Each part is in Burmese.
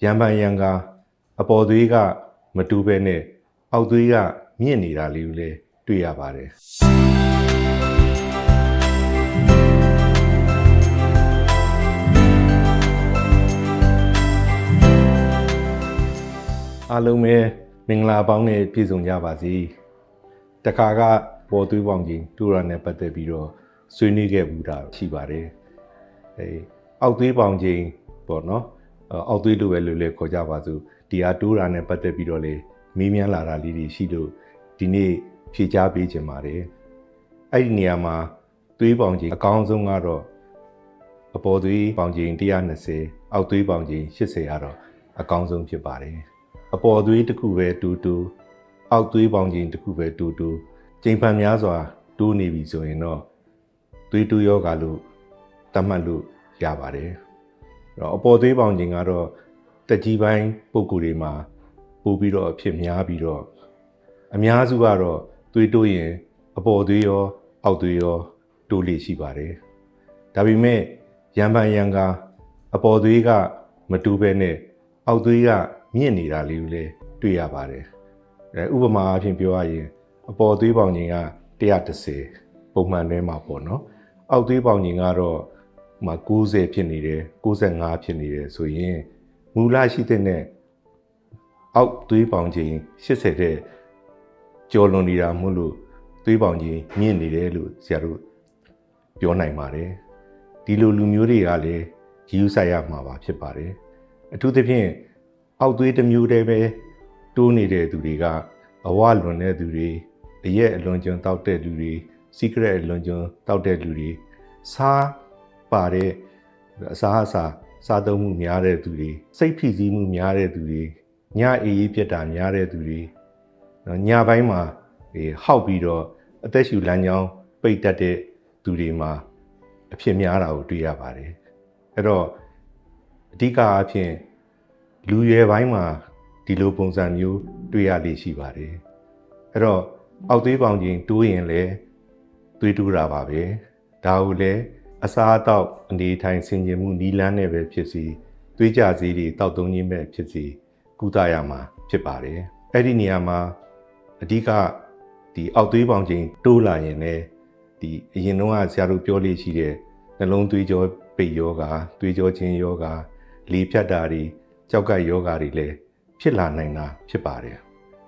ရံပန်ရံကအပေါ်သွေးကမတူဘဲနဲ့အောက်သွေးကမြင့်နေတာလေးကိုလည်းတွေ့ရပါတယ်အားလုံးပဲမင်္ဂလာပေါင်းနဲ့ပြည့်စုံကြပါစေတခါကပေါ်သွေးပေါင်ခြင်းတူရာနဲ့ပတ်သက်ပြီးတော့ဆွေးနွေးခဲ့မှုတာရှိပါတယ်အောက်သွေးပေါင်ခြင်းပေါ့နော်အောက်သွေးလိုပဲလို့လည်းခေါ်ကြပါစို့ဒီဟာတူရာနဲ့ပတ်သက်ပြီးတော့လေမေးမြန်းလာတာလေးတွေရှိလို့ဒီနေ့ဖြေကြားပေးခြင်းပါတယ်အဲ့ဒီနေရာမှာသွေးပေါင်ခြင်းအကောင်းဆုံးကတော့အပေါ်သွေးပေါင်ခြင်း120အောက်သွေးပေါင်ခြင်း80ကတော့အကောင်းဆုံးဖြစ်ပါတယ်အပေါ်သွေးတစ်ခုပဲတူအောက်သွေးပေါင်ခြင်းတစ်ခုပဲတူကျိန်ဖန်များစွာတိုးနေပြီဆိုရင်တော့သွေးတူယောဂါလို့သတ်မှတ်လို့ရပါတယ်အဲ့တော့အပေါ်သွေးပေါင်ခြင်းကတော့တက်ကြီးပိုင်းပုံကိုယ်တွေမှာပို့ပြီးတော့အဖြစ်များပြီးတော့အများစုကတော့သွေးတိုးရင်အပေါ်သွေးရောအောက်သွေးရောတိုးလေရှိပါတယ်ဒါပေမဲ့ရံပန်ရံကအပေါ်သွေးကမတူဘဲနဲ့အောက်သွေးကမြင့်နေတာလေးကိုလည်းတွေ့ရပါတယ်ဥပမာအဖြစ်ပြောရရင်အပေါ်သွေးပေါင်ခြင်းက130ပုံမှန်ထဲမှာပေါ့နော်အောက်သွေးပေါင်ခြင်းကတော့90ဖြစ်နေတယ်95ဖြစ်နေတယ်ဆိုရင်မူလရှိတဲ့အောက်သွေးပေါင်ခြင်း80တဲ့ကျော်လွန်နေတာမို့လို့သွေးပေါင်ခြင်းမြင့်နေတယ်လို့ဆရာတို့ပြောနိုင်ပါတယ်ဒီလိုလူမျိုးတွေကလည်းယူဆရမှာပါဖြစ်ပါတယ်အထူးသဖြင့်အောက်သွေးတစ်မျိုးတည်းပဲတိုးနေတဲ့သူတွေကအဝလွန်တဲ့သူတွေအရက်အလွန်ကျွံတောက်တဲ့လူတွေစီကရက်အလွန်ကျွံတောက်တဲ့လူတွေစားပါတဲ့အစားသုံးမှုများတဲ့သူတွေစိတ်ဖိစီးမှုများတဲ့သူတွေညအေးပြတ်တာများတဲ့သူတွေညပိုင်းမှာဟောက်ပြီးတော့အသက်ရှူလမ်းကြောင်းပိတ်တတ်တဲ့သူတွေမှာအဖြစ်များတာကိုတွေ့ရပါတယ်အဲ့တော့အဓိကအားဖြင့်လူရွယ်ပိုင်းမှာဒီလိုပုံစံမျိုးတွေ့ရလေရှိပါတယ်အဲ့တော့အောက်သွေးပေါင်ခြင်းတိုးရင်လည်းသွေးတိုးတာပါပဲဒါကိုလည်းအစားအသောက်အနေထိုင်ဆင်ခြင်မှုနီးလန်းနဲ့ပဲဖြစ်စီသွေးကြဆေးတွေတောက်သုံးခြင်းပဲဖြစ်စီကုသရမှာဖြစ်ပါတယ်အဲ့ဒီနေရာမှာအဓိကဒီအောက်သွေးပေါင်ခြင်းတိုးလာရင်လည်းဒီအရင်တော့ဆရာတို့ပြောလို့ရှိတဲ့နှလုံးသွေးကြောပိတ်ယောဂါသွေးကြောချင်းယောဂါလေဖြတ်တာတွေကြောက်ကပ်ယောဂါတွေလည်းဖြစ်လာနိုင်တာဖြစ်ပါတယ်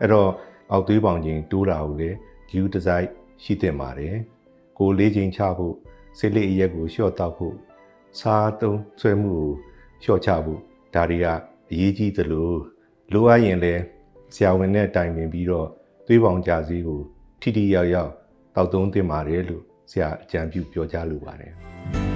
အဲ့တော့အောက်သွေးပေါင်ခြင်းတိုးတာကိုလည်းယူတစိုက်ရှိသင့်ပါတယ်ကိုလေးချိန်ချဖို့ဆေးလိပ်အရက်ကိုလျှော့တောက်ဖို့စားသုံးဆွဲမှုကိုလျှော့ချဖို့ဒါတွေကအရေးကြီးသလိုလိုအပ်ရင်လည်းဆရာဝန်နဲ့တိုင်ပင်ပြီးတော့သွေးပေါင်ကြဆေးကိုထိထိရောက်ရောက်တောက်သုံးသင့်ပါတယ်လို့ဆရာအကြံပြုပြောကြားလိုပါတယ်